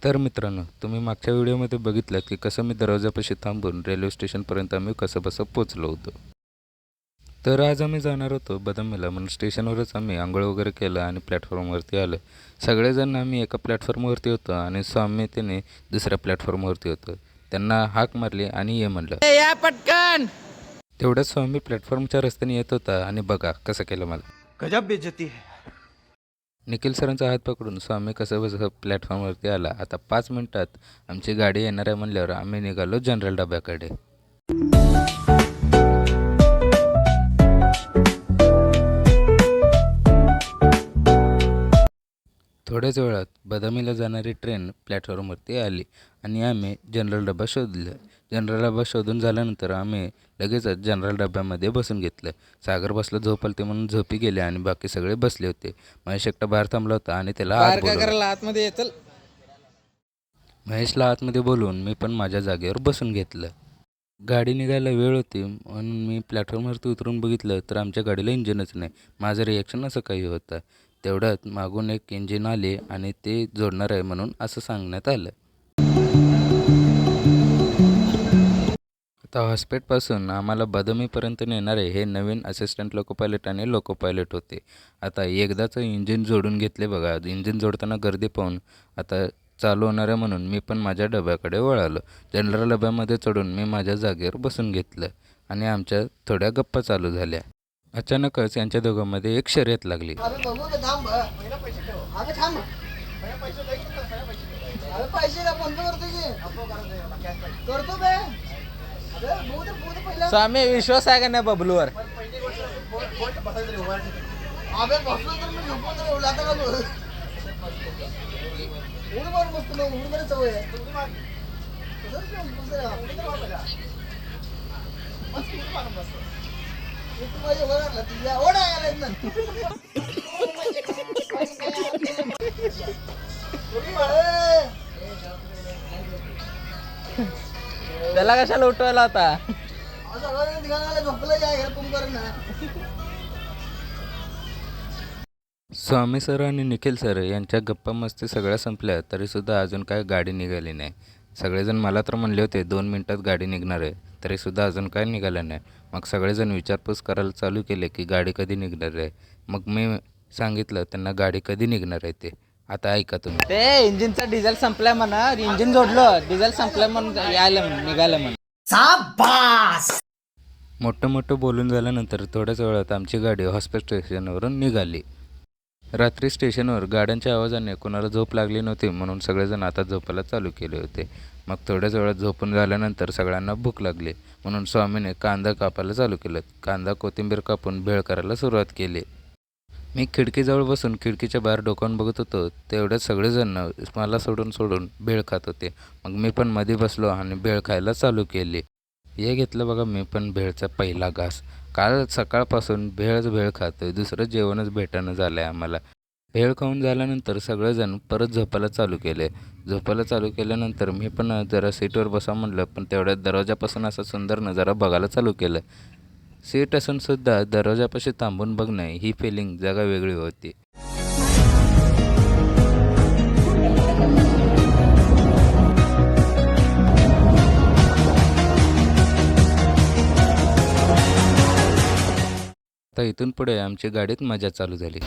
तर मित्रांनो, तुम्ही मागच्या व्हिडिओमध्ये बघितलं की कसं मी दरवाजापाशी थांबून रेल्वे स्टेशनपर्यंत आम्ही कसंबसं पोचलो होतो. तर आज आम्ही जाणार होतो बदामीला, म्हणून स्टेशनवरच आम्ही आंघोळ वगैरे केलं आणि प्लॅटफॉर्मवरती आलं. सगळेजण आम्ही एका प्लॅटफॉर्मवरती होतो आणि स्वामी त्याने दुसऱ्या प्लॅटफॉर्मवरती होतं. त्यांना हाक मारली आणि ये म्हणलं. या पटकन. तेवढ्यात स्वामी प्लॅटफॉर्मच्या रस्त्याने येत होता आणि बघा कसं केलं मला. गजब बेइज्जती है. निखिल सरांचा हात पकडून स्वामी कसं बसं प्लॅटफॉर्मवरती आला. आता 5 मिनिटात आमची गाडी येणार आहे म्हणल्यावर आम्ही निघालो जनरल डब्याकडे. थोड्याच वेळात बदामीला जाणारी ट्रेन प्लॅटफॉर्मवरती आली आणि आम्ही जनरल डबा शोधलं. जनरल डबा शोधून झाल्यानंतर आम्ही लगेचच जनरल डब्यामध्ये बसून घेतलं. सागर बसला झोप आलती म्हणून झोपी गेले आणि बाकी सगळे बसले होते. महेश एकटा बाहेर थांबला होता आणि त्याला आत बोलवलं. आतमध्ये चल. महेशला आतमध्ये बोलवून मी पण माझ्या जागेवर बसून घेतलं. गाडी निघायला वेळ होती म्हणून मी प्लॅटफॉर्मवरती उतरून बघितलं तर आमच्या गाडीला इंजिनच नाही. माझं रिॲक्शन असं काही होतं. तेवढ्यात मागून एक इंजिन आले आणि ते जोडणार आहे म्हणून असं सांगण्यात आलं. आता हॉस्पिटलपासून आम्हाला बदामीपर्यंत नेणारे हे नवीन असिस्टंट लोको पायलट आणि लोको पायलट होते. आता एकदाचं इंजिन जोडून घेतले बघा. इंजिन जोडताना गर्दी पाहून आता चालू होणार आहे म्हणून मी पण माझ्या डब्याकडे वळालो. जनरल डब्यामध्ये चढून मी माझ्या जागेवर बसून घेतलं आणि आमच्या थोड्या गप्पा चालू झाल्या. अचानकच यांच्या दोघांमध्ये एक शर्यत लागली. स्वामी विश्वास आहे का नाही बबलूवर? त्याला कशाला उठवायला होता? स्वामी सर आणि निखिल सर यांच्या गप्पा मस्ती सगळ्या संपल्या तरीसुद्धा अजून काय गाडी निघाली नाही. सगळेजण मला तर म्हणले होते 2 मिनटात गाडी निघणार आहे, तरीसुद्धा अजून काय निघालं नाही. मग सगळेजण विचारपूस करायला चालू केले की गाडी कधी निघणार आहे. मग मी सांगितलं त्यांना गाडी कधी निघणार आहे ते. आता ऐका तुम्ही. ते इंजिनचा डिझेल संपलाय म्हणा. इंजिन जोडलं, डिझेल संपलाय म्हणून यायला निघालं म्हणून. मोठं बोलून झाल्यानंतर थोड्याच वेळात आमची गाडी हॉस्पिटल स्टेशनवरून निघाली. रात्री स्टेशनवर गाड्यांच्या आवाजाने कोणाला झोप लागली नव्हती म्हणून सगळेजण आता झोपायला चालू केले होते. मग थोड्याच वेळात झोपून झाल्यानंतर सगळ्यांना भूक लागली म्हणून स्वामीने कांदा कापायला चालू केलं. कांदा कोथिंबीर कापून भेळ करायला सुरुवात केली. मी खिडकीजवळ बसून खिडकीच्या बाहेर डोकावून बघत होतो. तेवढ्यात सगळेजण मला सोडून भेळ खात होते. मग मी पण मध्ये बसलो आणि भेळ खायला चालू केली. हे घेतलं बघा मी पण भेळचा पहिला घास. काल सकाळपासून भेळ खातोय, दुसरं जेवणच भेटणं झालं आहे आम्हाला. भेळ खाऊन झाल्यानंतर सगळेजण परत झोपायला चालू केले. झोपायला चालू केल्यानंतर मी पण जरा सीटवर बसा म्हटलं, पण तेवढ्यात दरवाजापासून असा सुंदर नजारा बघायला चालू केलं. सीट असूनसुद्धा दरवाजापाशी थांबून बघणं ही फिलिंग जगा वेगळी होती. आता इथून पुढे आमची गाडीत मजा चालू झाली.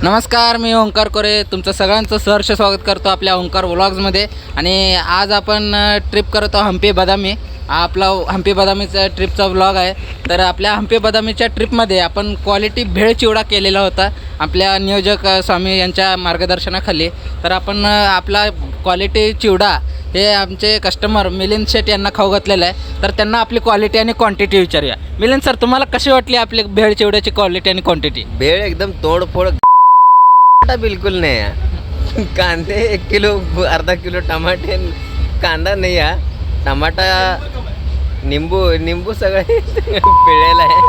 नमस्कार, मी ओंकार कोरे तुमचं सगळ्यांचं सहर्ष स्वागत करतो आपल्या ओंकार व्लॉग्समध्ये. आणि आज आपण ट्रिप करतो हम्पी बदामी. हा आपला हम्पी बदामीचा ट्रिपचा व्लॉग आहे. तर आपल्या हम्पी बदामीच्या ट्रिपमध्ये आपण क्वालिटी भेळ चिवडा केलेला होता आपल्या नियोजक स्वामी यांच्या मार्गदर्शनाखाली. तर आपण आपला क्वालिटी चिवडा हे आमचे कस्टमर मिलिंद शेठ यांना खाऊ घातलेलं आहे. तर त्यांना आपली क्वालिटी आणि क्वांटिटी विचारूया. मिलिंद सर, तुम्हाला कशी वाटली आपली भेळ चिवड्याची क्वालिटी आणि क्वांटिटी? भेळ एकदम तोडफोड बिलकुल नाही आहे. कांदे 1 किलो, अर्धा किलो टमाटे, कांदा नाही आहे, टमाटा, निंबू सगळे पिळलेलं आहे.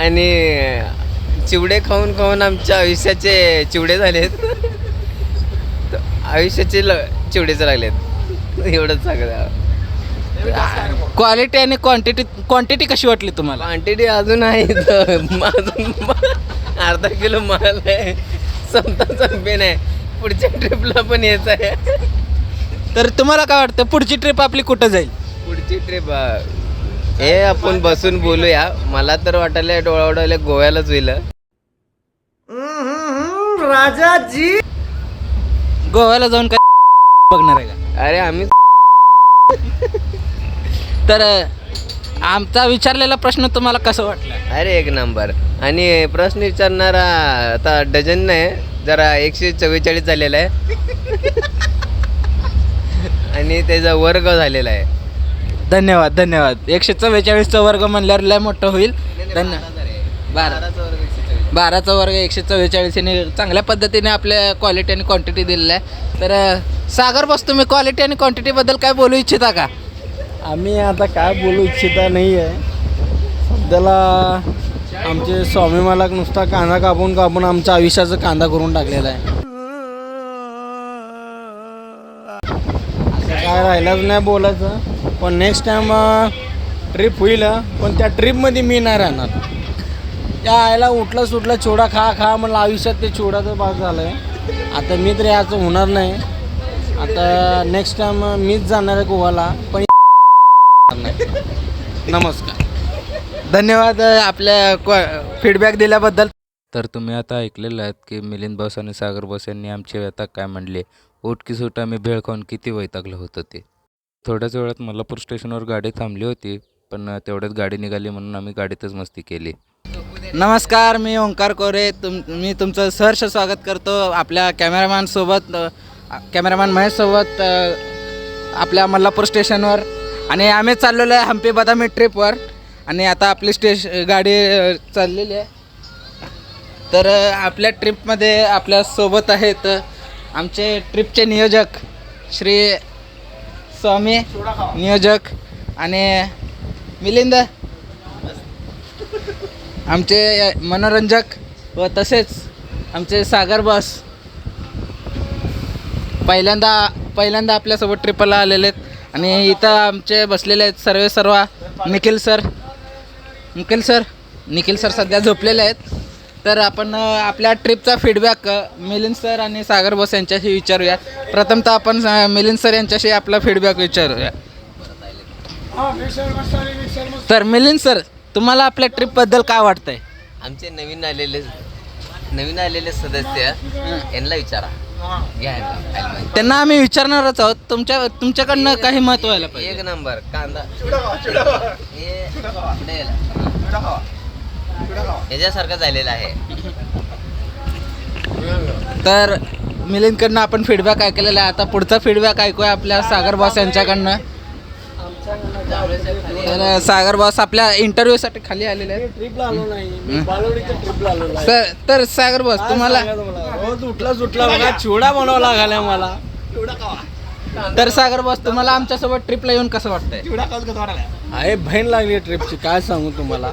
आणि चिवडे खाऊन आमच्या आयुष्याचे चिवडे झालेत. आयुष्याचे चिवडेच लागलेत. एवढंच सगळं. क्वालिटी आणि क्वांटिटी कशी वाटली तुम्हाला? क्वांटिटी अजून आहे, अजून अर्धा किलो माल आहे. संपे नाही. पुढच्या ट्रिपला पण यायचं आहे. तर तुम्हाला काय वाटतं पुढची ट्रिप आपली कुठं जाईल? पुढची ट्रिप हे आपण बसून बोलूया. मला तर वाटायला डोळा गोव्यालाच होईल. गोव्याला जाऊन काय बघणार आहे का? अरे आम्ही तर आमचा विचारलेला प्रश्न तुम्हाला कसं वाटलं? अरे एक नंबर. आणि प्रश्न विचारणारा आता डझन नाही, जरा 144 झालेला आहे आणि त्याचा वर्ग झालेला आहे. धन्यवाद धन्यवाद. 144चा वर्ग म्हणल्यावर लय मोठं होईल. धन्यवाद. 12चा वर्ग 144 ने चांगल्या पद्धतीने आपल्या क्वालिटी आणि क्वांटिटी दिलेलं आहे. तर सागर बस, तुम्ही क्वालिटी आणि क्वांटिटीबद्दल काय बोलू इच्छिता का? आम्ही आता काय बोलू इच्छिता नाही आहे. सध्याला आमचे स्वामी मालक नुसता कांदा कापून कापून आमच्या आयुष्याचं कांदा करून टाकलेला आहे. असं काय राहिलंच नाही बोलायचं. पण नेक्स्ट टाईम ट्रिप होईल, पण त्या ट्रिपमध्ये मी नाही राहणार. त्या आयला उठला सुटला चिवडा खा म्हणलं, आयुष्यात ते चिवडाचं भाग झालं आहे. आता मी तर याचं होणार नाही. आता नेक्स्ट टाईम मीच जाणार आहे गोव्याला, पण नमस्कार. धन्यवाद आपल्या फीडबॅक दिल्याबद्दल. तर तुम्ही आता ऐकलेलं आहेत की मिलिंद बॉस आणि सागर बॉस यांनी आमचे व्यथा काय म्हणले. ओटकी सूट आम्ही भेळ खाऊन किती वैतागलं होतं ते. थोड्याच वेळात मल्हापूर स्टेशनवर गाडी थांबली होती, पण तेवढ्यात गाडी निघाली म्हणून आम्ही गाडीतच मस्ती केली. नमस्कार, मी ओंकार कोरे. मी तुमचं सहर्ष स्वागत करतो आपल्या कॅमेरामॅन महेशसोबत आपल्या मल्हापूर स्टेशनवर. आणि आम्ही चाललेलो आहे हंपी बदामी ट्रिपवर. आणि आता आपली गाडी चाललेली आहे. तर आपल्या ट्रिपमध्ये आपल्यासोबत आहेत आमचे ट्रिपचे नियोजक श्री स्वामी नियोजक आणि मिलिंद आमचे मनोरंजक व तसेच आमचे सागर बॉस पहिल्यांदा आपल्यासोबत ट्रिपला आलेले आहेत. आणि इथं आमचे बसलेले आहेत सर्व निखिल सर सध्या झोपलेले आहेत. तर आपण आपल्या ट्रिपचा फीडबॅक मिलिंद सर आणि सागर बॉस यांच्याशी विचारूया. प्रथमतः आपण मिलिंद सर यांच्याशी आपला फीडबॅक विचारूया. तर मिलिंद सर, तुम्हाला आपल्या ट्रिपबद्दल काय वाटतंय? आमचे नवीन आलेले सदस्य यांना विचारा. त्यांना आम्ही विचारणारच आहोत. तुमच्याकडनं काही महत्व व्हायला पाहिजे. एक नंबर कांदा याच्यासारखं झालेलं आहे. तर मिलिंदकडनं आपण फीडबॅक ऐकलेला आहे. आता पुढचा फीडबॅक ऐकूया आपल्या सागर बॉस यांच्याकडनं. तर सागर बॉस आपल्या इंटरव्ह्यूसाठी खाली आलेले आहेत. ट्रिपला आलो नाही, मी बालवडीच्या ट्रिपला आलेलो आहे. तर सागर बॉस, तुम्हाला रोज उठला सुटला बघा चिवडा बनवावा लागला मला. तर सागर बॉस, तुम्हाला आमच्यासोबत ट्रिपला येऊन कसं वाटतंय? आहे बहीण लागली ट्रिपची, काय सांगू तुम्हाला.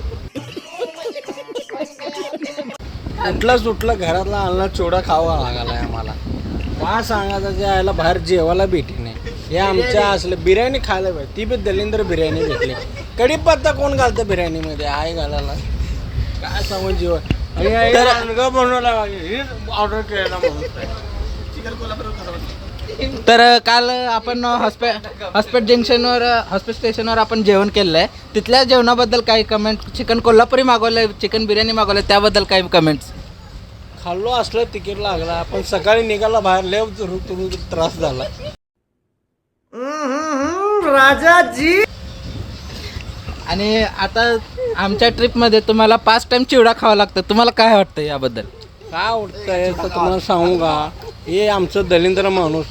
उठला सुटला घरातला आणला चिवडा खावा लागला आहे आम्हाला. काय सांगायचं, जे आयला बाहेर जेवायला भेटी नाही. हे आमच्या असलं बिर्याणी खायला पाहिजे, ती बी दलिंद्र बिर्याणी भेटली. कढीपत्ता कोण घालतं बिर्याणीमध्ये? आहे घालायला. काय सांगू जीवन. तर बनवला ऑर्डर केलेला म्हणून. तर काल आपण हॉस्पिटल स्टेशनवर आपण जेवण केलेलं आहे. तिथल्या जेवणाबद्दल काही कमेंट? चिकन कोल्हापुरी मागवलं, चिकन बिर्याणी मागवलं, त्याबद्दल काही कमेंट्स? खाल्लो असलं तिकीट लागला, पण सकाळी निघाला बाहेर लय त्रास झाला. राजाजी. आणि आता आमच्या ट्रिपमध्ये तुम्हाला 5 टाइम चिवडा खावा लागतं. तुम्हाला काय वाटतं याबद्दल? काय उठतंय तर तुम्हाला सांगू का, हे आमचं दलिंद्र माणूस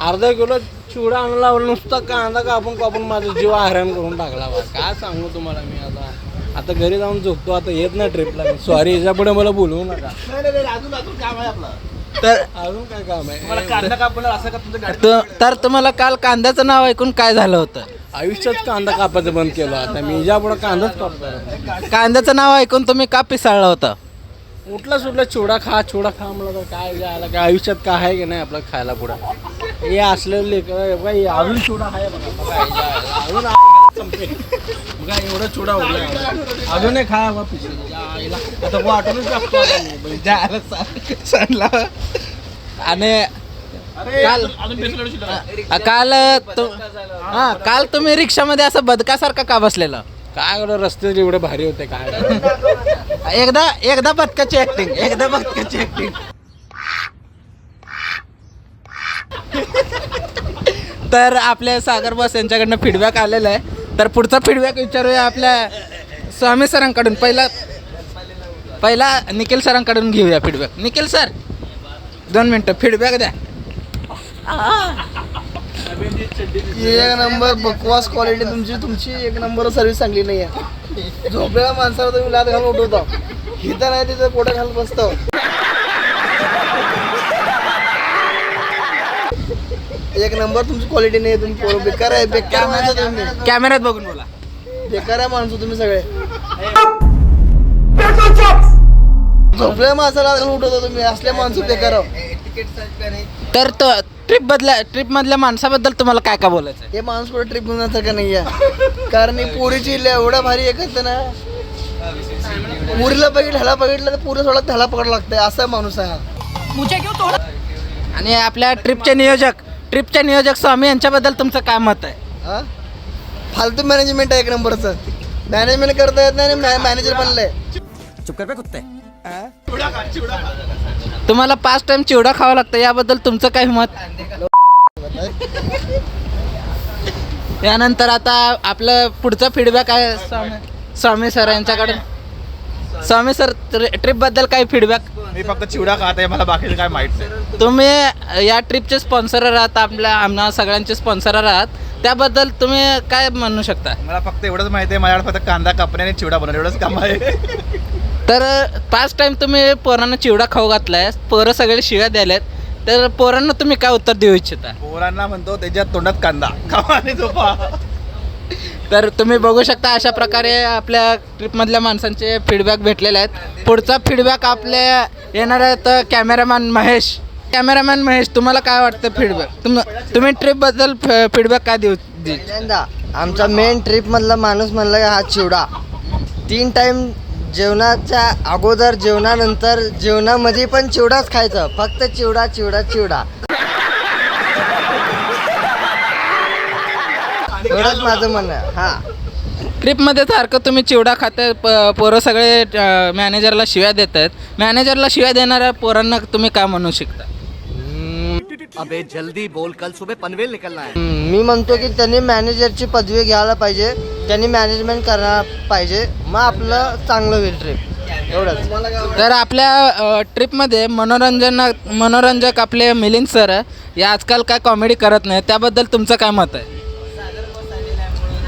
अर्धा किलो चिवडा आणला लावला, नुसता कांदा कापून माझा जीव हैराण करून टाकला बा. काय सांगू तुम्हाला मी. आता घरी जाऊन झोपतो. आता येत नाही ट्रिपला मी. सॉरी, याच्या पुढे मला बोलवू नका. अजून काम आहे आपलं. तर अजून काय काम आहे? कांदा कापून असं का तुमचं गाडी. तर तुम्हाला काल कांद्याचं नाव ऐकून काय झालं होतं? आयुष्यात कांदा कापायचं बंद केलं. आता मी याच्या पुढे कांदाच कापतो. कांद्याचं नाव ऐकून तुम्ही का पिसाळला होता? उठला सुटला चिवडा खा म्हणलं तर काय जायला, काय आयुष्यात काय आहे की नाही आपलं खायला पुढं. हे असलं लेकर अजून चिवडा आहे बघा. अजून बघा एवढा चिवडा उडला. अजून एक खा बा पिशवी. आता वाटूनच टाकतो. आणि काल तुम्ही रिक्षामध्ये असं बदकासारखं का बसलेलं? काय एवढं रस्ते एवढे भारी होते काय. एकदा बदकाची ऍक्टिंग तर आपल्या सागर बॉस यांच्याकडनं फीडबॅक आलेला आहे. तर पुढचा फीडबॅक विचारूया आपल्या स्वामी सरांकडून. पहिला निखिल सरांकडून घेऊया फीडबॅक. निखिल सर 2 मिनटं फीडबॅक द्या. एक नंबर बकवास क्वालिटी तुमची एक नंबर सर्व्हिस चांगली नाही आहे. झोपलेल्या माणसाला तुम्ही लात घालून उठवता, हिथं नाही तिथं पोटं घालून बसतो. एक नंबर तुमची क्वालिटी नाही. तुम्ही पोरं बेकार आहे, बेकार माणसं तुम्ही, कॅमेऱ्यात बघून बोला. बेकार आहे माणसं तुम्ही सगळे. झोपलेल्या माणसाला लात घालून उठवता तुम्ही, असल्या माणसं बेकार आहो. तर ट्रिप मधल्या माणसाबद्दल तुम्हाला काय का बोलायचं आहे? हे माणूस कुठे ट्रिप घेण्यासारखं नाही आहे. कारण ही पोरीची एवढ्या भारी हे करते ना, पुरीला ह्याला बघितलं तर पुरी सोडा ह्याला पकड लागतंय, असा माणूस आहे हा. आणि आपल्या ट्रिपचे नियोजक स्वामी यांच्याबद्दल तुमचं काय मत आहे? हा? फालतू मॅनेजमेंट आहे एक नंबरचं. मॅनेजमेंट करता येत नाही आणि मॅनेजर बनलंय. तुम्हाला 5 टाइम चिवडा खावा लागतं, याबद्दल तुमचं काय मत? यानंतर आता आपलं पुढचा फीडबॅक आहे स्वामी सर यांच्याकडे. स्वामी सर ट्रिप बद्दल काय फीडबॅक? मी फक्त चिवडा खात आहे, मला बाकीचं काय माहित नाही. तुम्ही या ट्रिपचे स्पॉन्सर आहात, आम्हाला सगळ्यांचे स्पॉन्सर आहात, त्याबद्दल तुम्ही काय म्हणू शकता? मला फक्त एवढंच माहिती आहे, माझ्याकडे फक्त कांदा कापणे आणि चिवडा बनवणे एवढंच काम आहे. तर 5 टाइम तुम्ही पोरांना चिवडा खाऊ घातलाय, पोरं सगळे शिव्या द्यायलेत, तर पोरांना तुम्ही काय उत्तर देऊ इच्छिता? पोरांना म्हणतो त्याच्या तोंडात कांदा खावा आणि झोपा. तर तुम्ही बघू शकता अशा प्रकारे आपल्या ट्रिपमधल्या माणसांचे फीडबॅक भेटलेले आहेत. पुढचा फीडबॅक आपल्या येणार आहेत कॅमेरामॅन महेश. तुम्हाला काय वाटतं फीडबॅक? तुम्ही ट्रिपबद्दल फीडबॅक काय देऊ? पहिल्यांदा आमचा मेन ट्रिपमधला माणूस म्हणला हा चिवडा. 3 टाइम जेवणाच्या अगोदर, जेवणानंतर, जेवणामध्ये पण चिवडाच खायचं. फक्त चिवडा चिवडा चिवडा, एवढंच माझं म्हणणं आहे. हा, ट्रिपमध्ये सारखं तुम्ही चिवडा खाताय, पोरं सगळे मॅनेजरला शिव्या देत आहेत. मॅनेजरला शिव्या देणाऱ्या पोरांना तुम्ही काय म्हणू शकता? मी म्हणतो की त्यांनी मॅनेजरची पदवी घ्यायला पाहिजे, त्यांनी मॅनेजमेंट करायला पाहिजे, मग आपलं चांगलं होईल ट्रिप. एवढंच. तर आपल्या ट्रिपमध्ये मनोरंजक आपले मिलिंद सर या आजकाल काय कॉमेडी करत नाही, त्याबद्दल तुमचं काय मत आहे?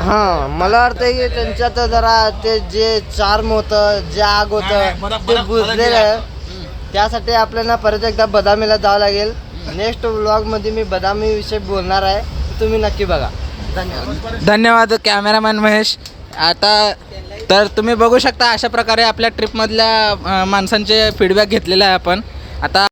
हां, मला वाटतं की त्यांच्यात जरा ते जे चार्म होतं, जे आग होतं ते बुजलेलं आहे. त्यासाठी आपल्याला परत एकदा बदामीला जावं लागेल. नेक्स्ट व्लॉगमध्ये मी बदामीविषयी बोलणार आहे, तुम्ही नक्की बघा. धन्यवाद कॅमेरामॅन महेश. आता तर तुम्ही बघू शकता अशा प्रकारे आपल्या ट्रिपमधल्या माणसांचे फीडबॅक घेतलेला आहे आपण. आता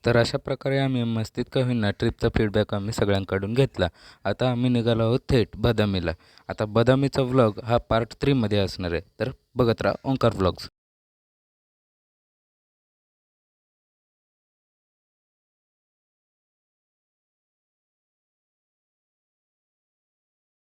तर अशा प्रकारे आम्ही मस्तीत का होईना ट्रिपचा फीडबॅक आम्ही सगळ्यांकडून घेतला. आता आम्ही निघालो आहोत थेट बदामीला. आता बदामीचा व्लॉग हा पार्ट 3मध्ये असणार आहे, तर बघत राहा ओंकार व्लॉग्स.